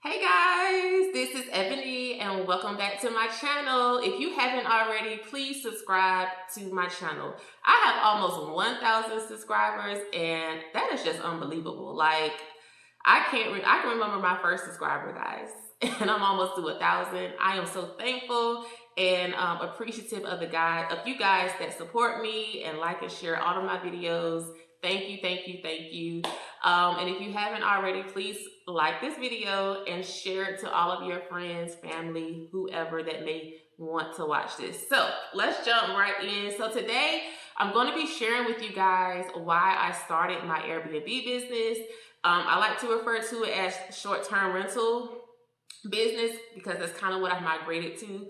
Hey guys, this is Ebony and welcome back to my channel. If you haven't already, please subscribe to my channel. I have almost 1,000 subscribers and that is just unbelievable. Like I can remember my first subscriber, guys, and I'm almost to 1,000. I am so thankful and appreciative of you guys that support me and like and share all of my videos. Thank you, thank you, thank you. And if you haven't already, please like this video and share it to all of your friends, family, whoever that may want to watch this. So let's jump right in. So today I'm going to be sharing with you guys why I started my Airbnb business. I like to refer to it as short-term rental business because that's kind of what I've migrated to.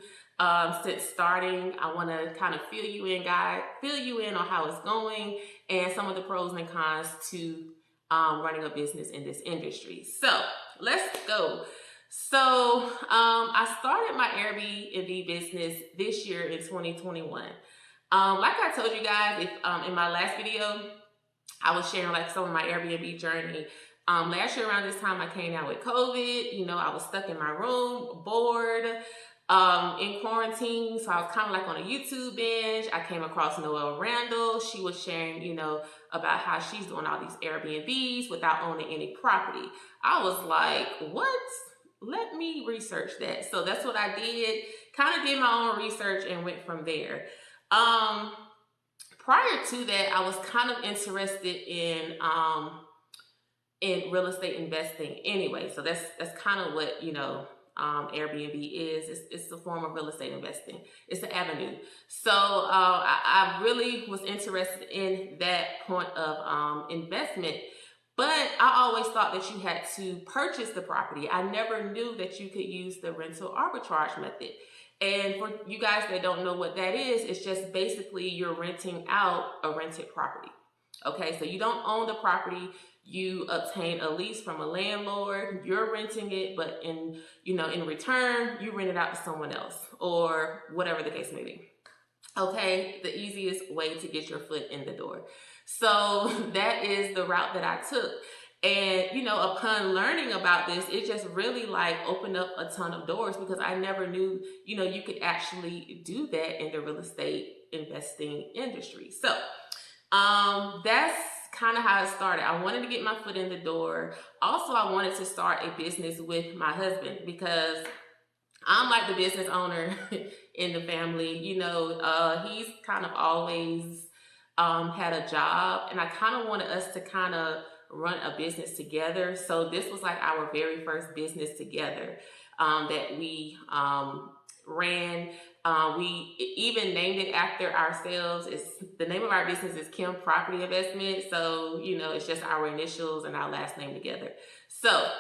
Since starting, I want to kind of fill you in on how it's going and some of the pros and cons to running a business in this industry. So let's go. So I started my Airbnb business this year in 2021. Like I told you guys, in my last video, I was sharing like some of my Airbnb journey. Last year around this time, I came down with COVID. You know, I was stuck in my room, bored, in quarantine. So I was kind of like on a YouTube binge. I came across Noelle Randall. She was sharing, you know, about how she's doing all these Airbnbs without owning any property. I was like, what? Let me research that. So that's what I did. Kind of did my own research and went from there. Prior to that, I was kind of interested in real estate investing anyway. So that's kind of what, you know, Airbnb is. It's a form of real estate investing. It's an avenue. So I really was interested in that point of investment, but I always thought that you had to purchase the property. I never knew that you could use the rental arbitrage method. And for you guys that don't know what that is, it's just basically you're renting out a rented property. Okay, so you don't own the property. You obtain a lease from a landlord, you're renting it, but in return, you rent it out to someone else or whatever the case may be. Okay, the easiest way to get your foot in the door. So that is the route that I took. And, you know, upon learning about this, it just really like opened up a ton of doors because I never knew, you know, you could actually do that in the real estate investing industry. So that's kind of how it started. I wanted to get my foot in the door. Also, I wanted to start a business with my husband because I'm like the business owner in the family. You know, he's kind of always had a job, and I kind of wanted us to kind of run a business together. So this was like our very first business together that we ran. We even named it after ourselves. The name of our business is Kim Property Investment. So, you know, it's just our initials and our last name together. So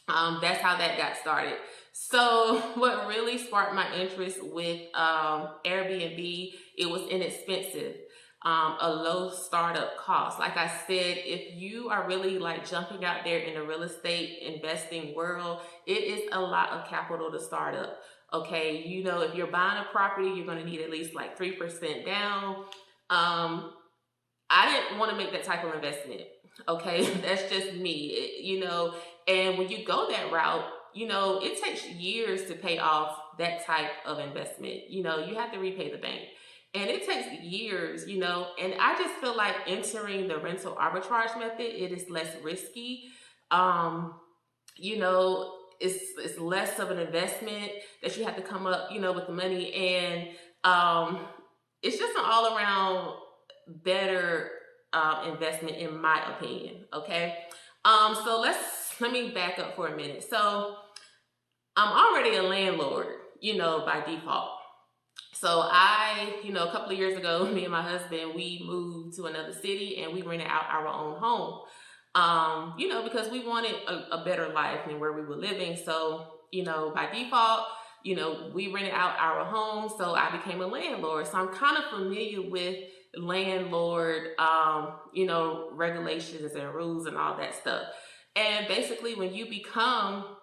that's how that got started. So what really sparked my interest with Airbnb, it was inexpensive. A low startup cost. Like I said, if you are really like jumping out there in the real estate investing world, it is a lot of capital to start up. Okay, you know, if you're buying a property, you're going to need at least like 3% down. I didn't want to make that type of investment. Okay, that's just me, you know. And when you go that route, you know, it takes years to pay off that type of investment. You know, you have to repay the bank. And it takes years, you know, and I just feel like entering the rental arbitrage method, it is less risky. You know, it's less of an investment that you have to come up, you know, with the money. And it's just an all around better investment in my opinion. Okay. So let me back up for a minute. So I'm already a landlord, you know, by default. So a couple of years ago, me and my husband, we moved to another city and we rented out our own home, you know, because we wanted a better life than where we were living. So, you know, by default, you know, we rented out our home. So I became a landlord. So I'm kind of familiar with landlord, you know, regulations and rules and all that stuff. And basically when you become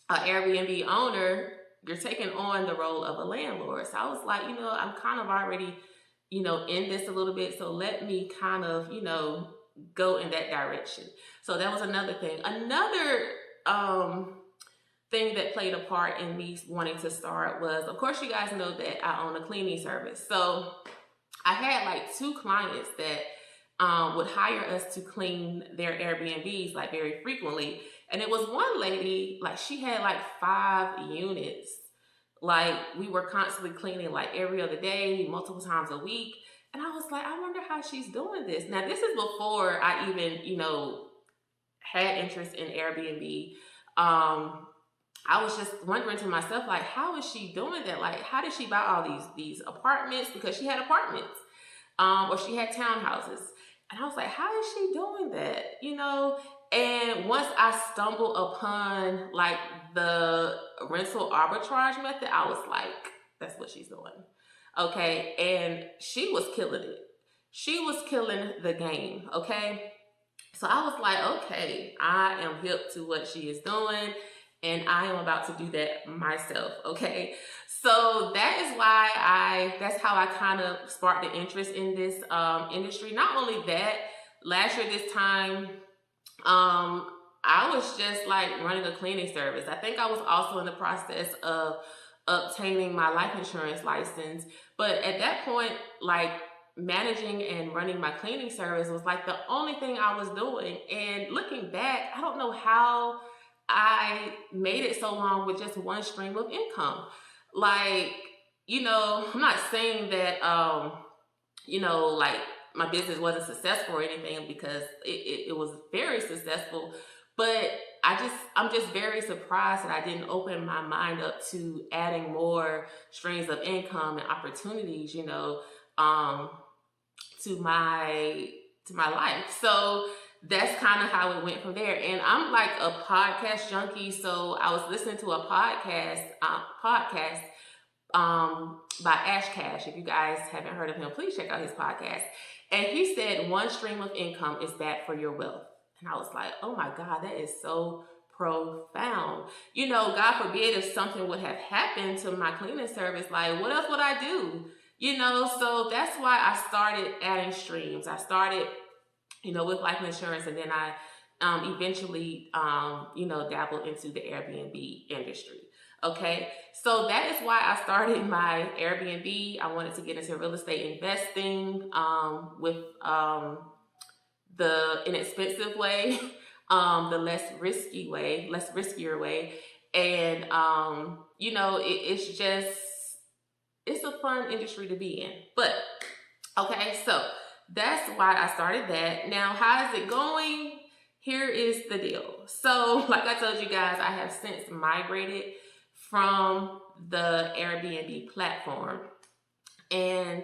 an Airbnb owner, you're taking on the role of a landlord. So I was like, you know, I'm kind of already, you know, in this a little bit. So let me kind of, you know, go in that direction. So that was another thing. Another thing that played a part in me wanting to start was, of course, you guys know that I own a cleaning service. So I had like 2 clients that would hire us to clean their Airbnbs like very frequently. And it was one lady, like she had like 5 units. Like we were constantly cleaning like every other day, multiple times a week. And I was like, I wonder how she's doing this. Now, this is before I even, had interest in Airbnb. I was just wondering to myself, like, how is she doing that? Like, how did she buy all these apartments? Because she had apartments, or she had townhouses. And I was like, how is she doing that? And once I stumbled upon like the rental arbitrage method, I was like, that's what she's doing. Okay. And she was killing it. She was killing the game. Okay. So I was like, okay, I am hip to what she is doing, and I am about to do that myself. Okay. So that's how I kind of sparked the interest in this industry. Not only that, last year this time, I was just like running a cleaning service. I think I was also in the process of obtaining my life insurance license. But at that point, like managing and running my cleaning service was like the only thing I was doing. And looking back, I don't know how I made it so long with just one stream of income. Like, I'm not saying that, like my business wasn't successful or anything, because it was very successful. But I'm just very surprised that I didn't open my mind up to adding more streams of income and opportunities, to my life. So that's kind of how it went from there. And I'm like a podcast junkie, so I was listening to a podcast by Ash Cash. If you guys haven't heard of him, please check out his podcast. And he said one stream of income is bad for your wealth. And I was like, oh my God, that is so profound. God forbid if something would have happened to my cleaning service, like what else would I do? So that's why I started adding streams. I started, with life insurance, and then I eventually, dabbled into the Airbnb industry. Okay, so that is why I started my Airbnb. I wanted to get into real estate investing with the inexpensive way, the less riskier way. And, it's a fun industry to be in. But, okay, so that's why I started that. Now, how is it going? Here is the deal. So, like I told you guys, I have since migrated from the Airbnb platform. And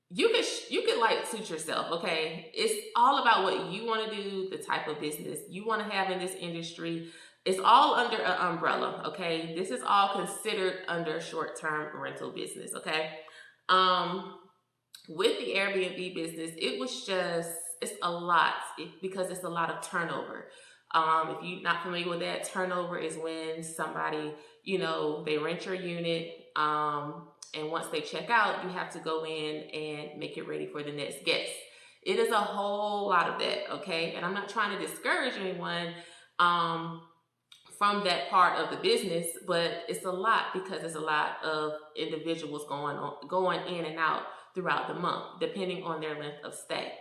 you could like suit yourself, okay? It's all about what you want to do, the type of business you want to have in this industry. It's all under an umbrella, okay? This is all considered under short-term rental business, okay? With the Airbnb business, it's a lot because it's a lot of turnover. If you're not familiar with that, turnover is when somebody, they rent your unit, and once they check out, you have to go in and make it ready for the next guest. It is a whole lot of that, okay? And I'm not trying to discourage anyone from that part of the business, but it's a lot because there's a lot of individuals going in and out throughout the month, depending on their length of stay.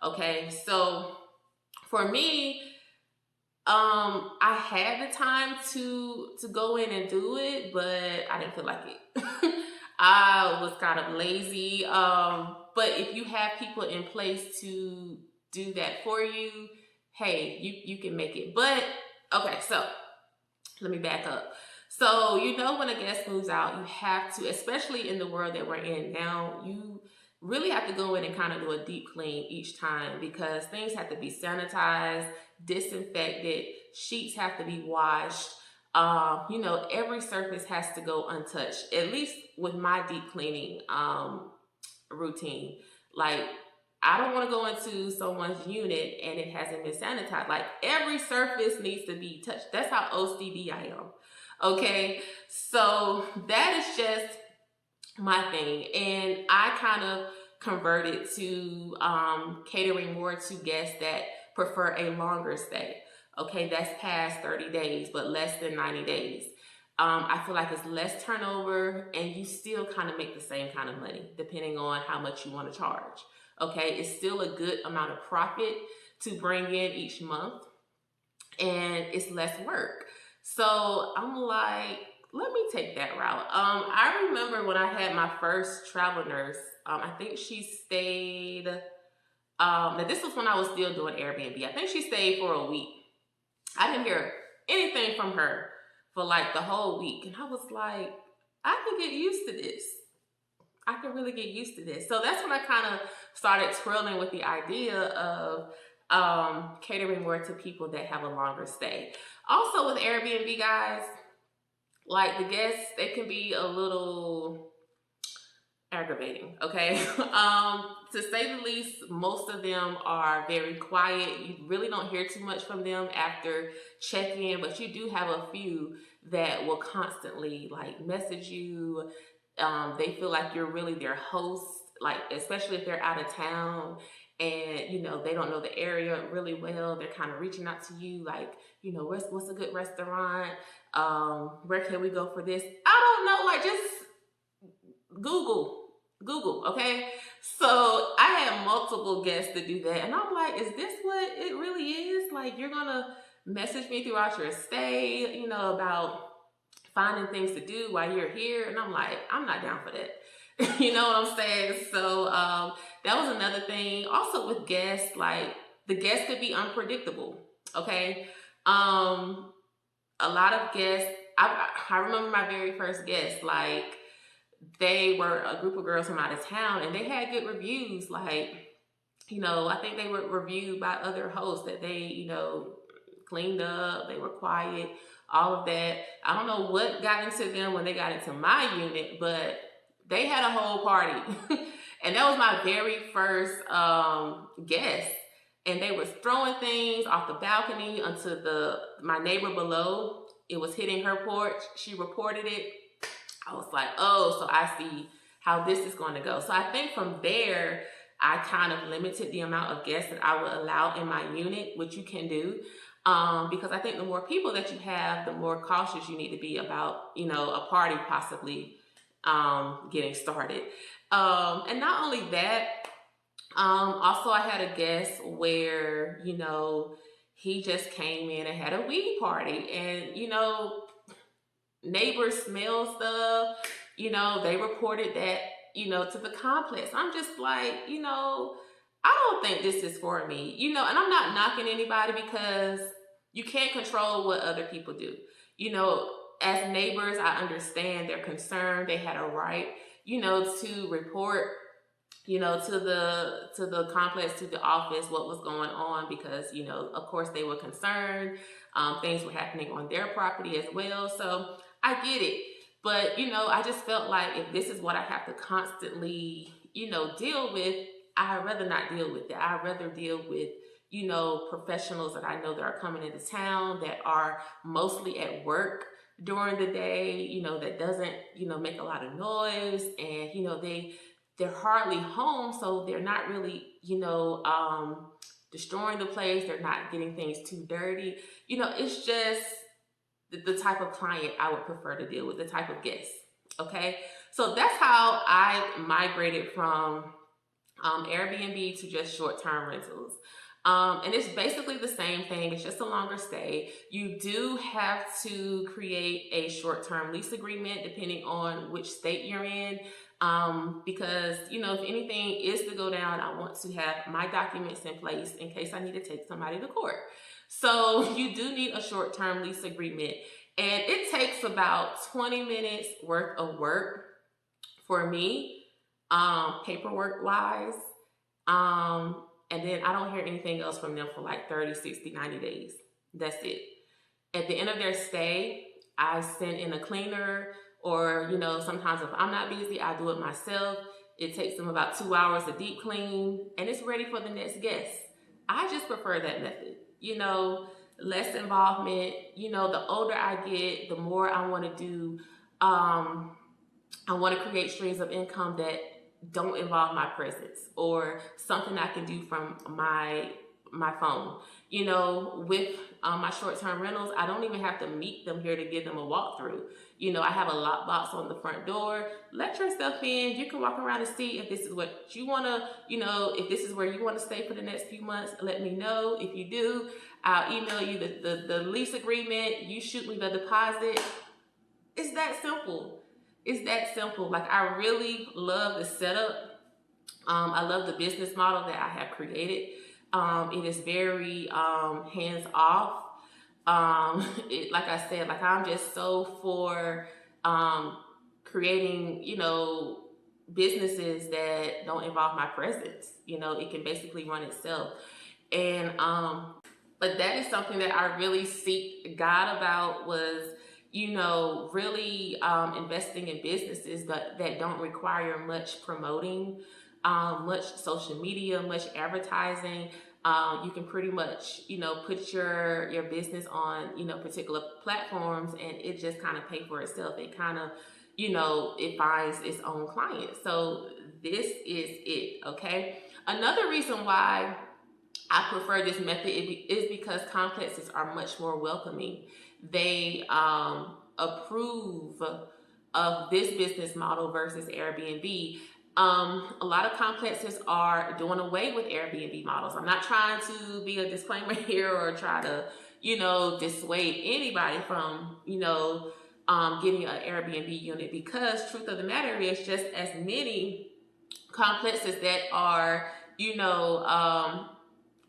Okay, so for me, I had the time to go in and do it, but I didn't feel like it. I was kind of lazy. But if you have people in place to do that for you, hey, you can make it. But okay, so let me back up. So, when a guest moves out, you have to, especially in the world that we're in now, you really have to go in and kind of do a deep clean each time, because things have to be sanitized, disinfected, sheets have to be washed. Every surface has to go untouched, at least with my deep cleaning routine. Like, I don't want to go into someone's unit and it hasn't been sanitized. Like, every surface needs to be touched. That's how OCD I am. Okay, so that is just my thing. And I kind of converted to catering more to guests that prefer a longer stay. Okay, that's past 30 days, but less than 90 days. I feel like it's less turnover and you still kind of make the same kind of money depending on how much you want to charge. Okay, it's still a good amount of profit to bring in each month and it's less work. So I'm like, let me take that route. I remember when I had my first travel nurse, I think she stayed, now this was when I was still doing Airbnb. I think she stayed for a week. I didn't hear anything from her for like the whole week. And I was like, I can get used to this. I can really get used to this. So that's when I kind of started twirling with the idea of catering more to people that have a longer stay. Also with Airbnb, guys, like the guests, they can be a little aggravating, okay? To say the least, most of them are very quiet. You really don't hear too much from them after check-in, but you do have a few that will constantly like message you. They feel like you're really their host, like especially if they're out of town and you know they don't know the area really well. They're kind of reaching out to you like, you know, what's a good restaurant? Where can we go for this? I don't know, like just Google, okay? So I had multiple guests to do that, and I'm like, is this what it really is? Like, you're gonna message me throughout your stay, you know, about finding things to do while you're here, and I'm like, I'm not down for that. You know what I'm saying? So that was another thing. Also with guests, like the guests could be unpredictable, okay? A lot of guests, I remember my very first guest, like they were a group of girls from out of town and they had good reviews. Like, you know, I think they were reviewed by other hosts that they, you know, cleaned up, they were quiet, all of that. I don't know what got into them when they got into my unit, but they had a whole party. And that was my very first guest. And they was throwing things off the balcony onto my neighbor below. It was hitting her porch. She reported it. I was like, oh, so I see how this is going to go. So I think from there, I kind of limited the amount of guests that I would allow in my unit, which you can do. Because I think the more people that you have, the more cautious you need to be about, you know, a party possibly getting started. And not only that, also I had a guest where, you know, he just came in and had a weed party and, you know, neighbors smell stuff, you know, they reported that, you know, to the complex. I'm just like, you know, I don't think this is for me, you know, and I'm not knocking anybody because you can't control what other people do. You know, as neighbors, I understand their concern. They had a right, you know, to report, you know, to the complex, to the office, what was going on because, you know, of course they were concerned. Things were happening on their property as well. So I get it. But, you know, I just felt like if this is what I have to constantly, you know, deal with, I'd rather not deal with it. I'd rather deal with, you know, professionals that I know that are coming into town that are mostly at work during the day, you know, that doesn't, you know, make a lot of noise and, you know, they're hardly home, so they're not really, you know, destroying the place. They're not getting things too dirty. You know, it's just the type of client I would prefer to deal with, the type of guest, okay? So that's how I migrated from Airbnb to just short-term rentals. And it's basically the same thing. It's just a longer stay. You do have to create a short-term lease agreement depending on which state you're in. Because, you know, if anything is to go down, I want to have my documents in place in case I need to take somebody to court. So you do need a short-term lease agreement. And it takes about 20 minutes worth of work for me, paperwork-wise. And then I don't hear anything else from them for like 30, 60, 90 days. That's it. At the end of their stay, I send in a cleaner. Or, you know, sometimes if I'm not busy, I do it myself. It takes them about 2 hours to deep clean and it's ready for the next guest. I just prefer that method. You know, less involvement. You know, the older I get, the more I want to do. I want to create streams of income that don't involve my presence or something I can do from my my phone. With my short-term rentals, I don't even have to meet them here to give them a walkthrough. I have a lockbox on the front door. Let yourself in. You can walk around and see if this is what you want to, if this is where you want to stay for the next few months. Let me know. If you do, I'll email you the lease agreement. You shoot me the deposit. It's that simple. It's that simple. Like, I really love the setup. I love the business model that I have created. It is very hands off. Like I said, like, I'm just so for creating, businesses that don't involve my presence. It can basically run itself. And but that is something that I really seek God about, was really investing in businesses that don't require much promoting, much social media, much advertising. You can pretty much, put your business on, particular platforms, and it just kind of pay for itself. It kind of, it finds its own clients. So this is it, okay? Another reason why I prefer this method is because complexes are much more welcoming. They approve of this business model versus Airbnb. A lot of complexes are doing away with Airbnb models. I'm not trying to be a disclaimer here or try to, dissuade anybody from, getting an Airbnb unit, because truth of the matter is, just as many complexes that are,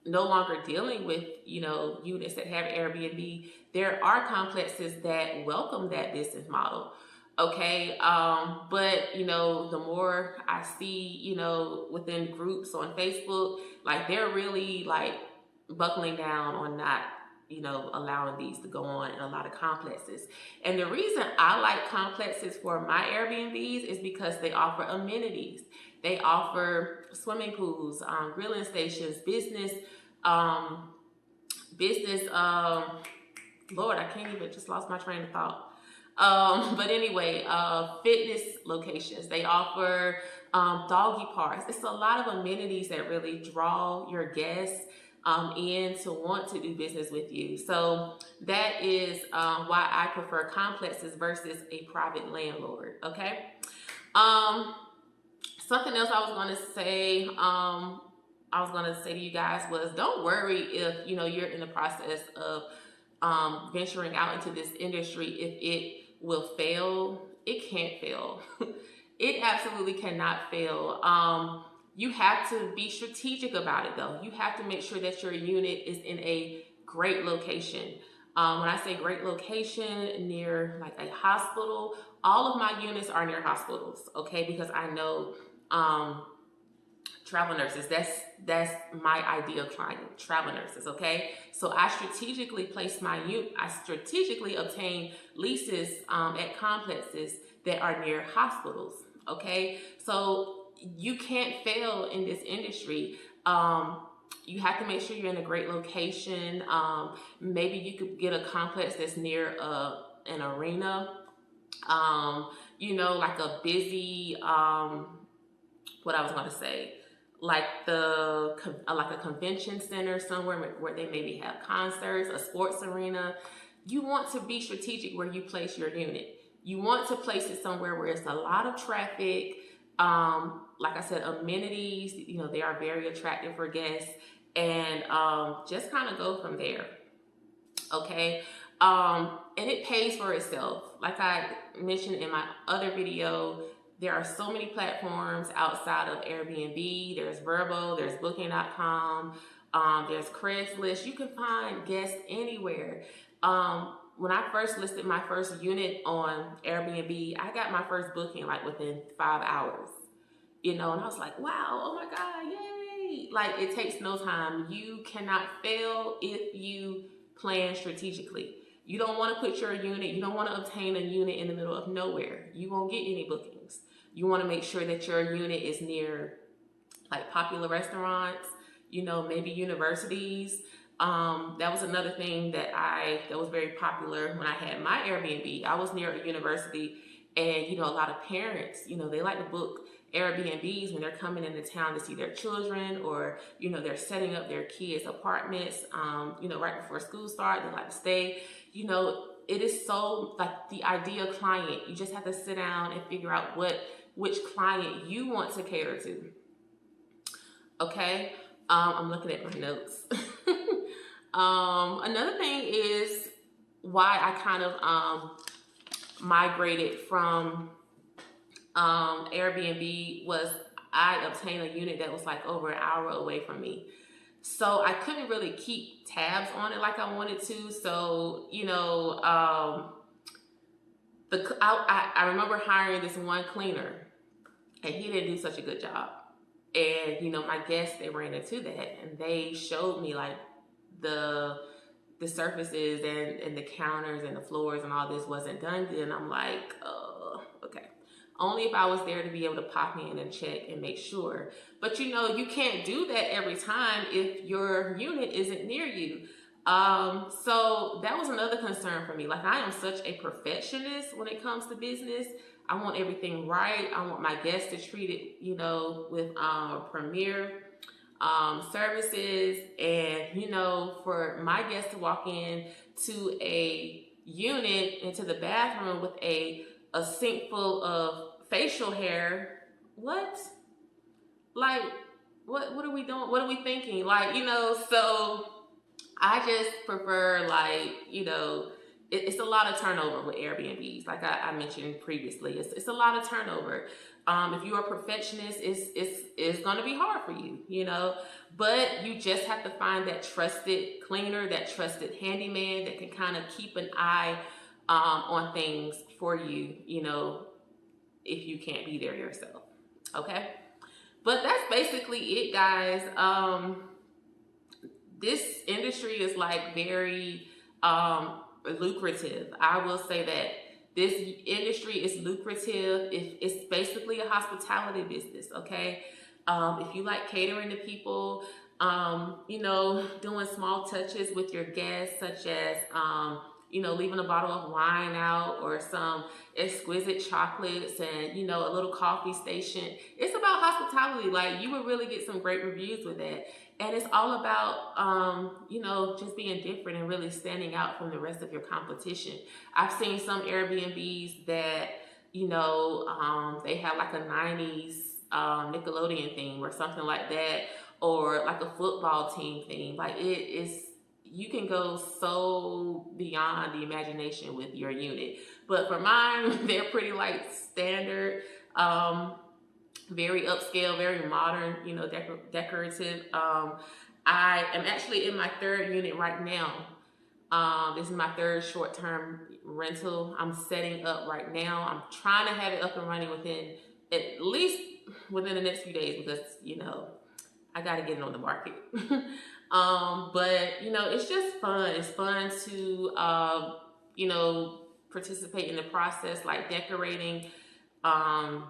no longer dealing with, units that have Airbnb, there are complexes that welcome that business model. Okay. But, the more I see, within groups on Facebook, like, they're really like buckling down on not, allowing these to go on in a lot of complexes. And the reason I like complexes for my Airbnbs is because they offer amenities. They offer swimming pools, grilling stations, business, Lord, I can't even, just lost my train of thought. But anyway, fitness locations. They offer doggy parks. It's a lot of amenities that really draw your guests in to want to do business with you. So that is why I prefer complexes versus a private landlord. Okay. Something else I was going to say to you guys was, don't worry if you're in the process of venturing out into this industry, if it will fail. It can't fail. It absolutely cannot fail. You have to be strategic about it, though. You have to make sure that your unit is in a great location. When I say great location, near like a hospital, all of my units are near hospitals, okay? Because I know travel nurses, that's my ideal client, travel nurses, okay? So I strategically place I strategically obtain leases at complexes that are near hospitals, okay? So you can't fail in this industry. You have to make sure you're in a great location. Maybe you could get a complex that's near an arena, like a busy, what I was going to say, like a convention center somewhere where they maybe have concerts, a sports arena. You want to be strategic where you place your unit. You want to place it somewhere where it's a lot of traffic. Like I said, amenities, they are very attractive for guests, and just kind of go from there. Okay. And it pays for itself. Like I mentioned in my other video, there are so many platforms outside of Airbnb. There's Vrbo, there's Booking.com, there's Craigslist. You can find guests anywhere. When I first listed my first unit on Airbnb, I got my first booking like within 5 hours, and I was like, wow, oh my God, yay. Like, it takes no time. You cannot fail if you plan strategically. You don't want to put your unit, you don't want to obtain a unit in the middle of nowhere. You won't get any bookings. You want to make sure that your unit is near like popular restaurants, maybe universities. That was another thing that was very popular when I had my Airbnb. I was near a university, and a lot of parents, they like to book Airbnbs when they're coming into town to see their children, or they're setting up their kids' apartments. Right before school starts, they like to stay. It is so like the ideal client. You just have to sit down and figure out which client you want to cater to. Okay, I'm looking at my notes. Another thing is why I kind of migrated from Airbnb was I obtained a unit that was like over an hour away from me. So I couldn't really keep tabs on it like I wanted to. So, I remember hiring this one cleaner, and he didn't do such a good job. And, my guests, they ran into that, and they showed me like the surfaces and the counters and the floors and all this wasn't done good. And I'm like, okay. Only if I was there to be able to pop in and check and make sure. But you can't do that every time if your unit isn't near you. So that was another concern for me. Like, I am such a perfectionist when it comes to business. I want everything right. I want my guests to treat it, with premier services, and for my guests to walk in to a unit, into the bathroom with a sink full of facial hair. What? Like, what are we doing? What are we thinking? Like, so I just prefer, like, it's a lot of turnover with Airbnbs. Like I mentioned previously, it's a lot of turnover. If you're a perfectionist, it's going to be hard for you, but you just have to find that trusted cleaner, that trusted handyman that can kind of keep an eye on things for you, if you can't be there yourself. Okay. But that's basically it, guys. This industry is like very lucrative. I will say that this industry is lucrative. It's basically a hospitality business, okay? If you like catering to people, doing small touches with your guests, such as, leaving a bottle of wine out, or some exquisite chocolates, and, a little coffee station. It's about hospitality. Like, you would really get some great reviews with that. And it's all about, just being different and really standing out from the rest of your competition. I've seen some Airbnbs that, they have like a 90s Nickelodeon theme or something like that, or like a football team theme. Like, you can go so beyond the imagination with your unit. But for mine, they're pretty like standard, very upscale, very modern, decorative. I am actually in my third unit right now. This is my third short-term rental I'm setting up right now. I'm trying to have it up and running at least within the next few days, because, I got to get it on the market. But, it's just fun. It's fun to, participate in the process, like decorating, ordering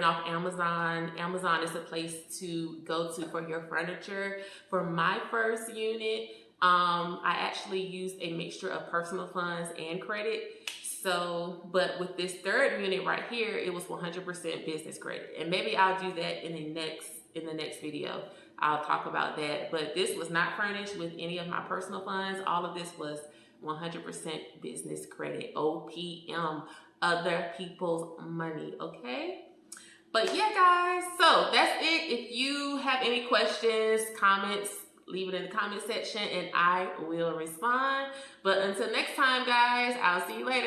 off Amazon. Amazon is a place to go to for your furniture. For my first unit, I actually used a mixture of personal funds and credit. So, but with this third unit right here, it was 100% business credit. And maybe I'll do that in the next video. I'll talk about that. But this was not furnished with any of my personal funds. All of this was 100% business credit, OPM, other people's money, okay? But yeah, guys, so that's it. If you have any questions, comments, leave it in the comment section and I will respond. But until next time, guys, I'll see you later.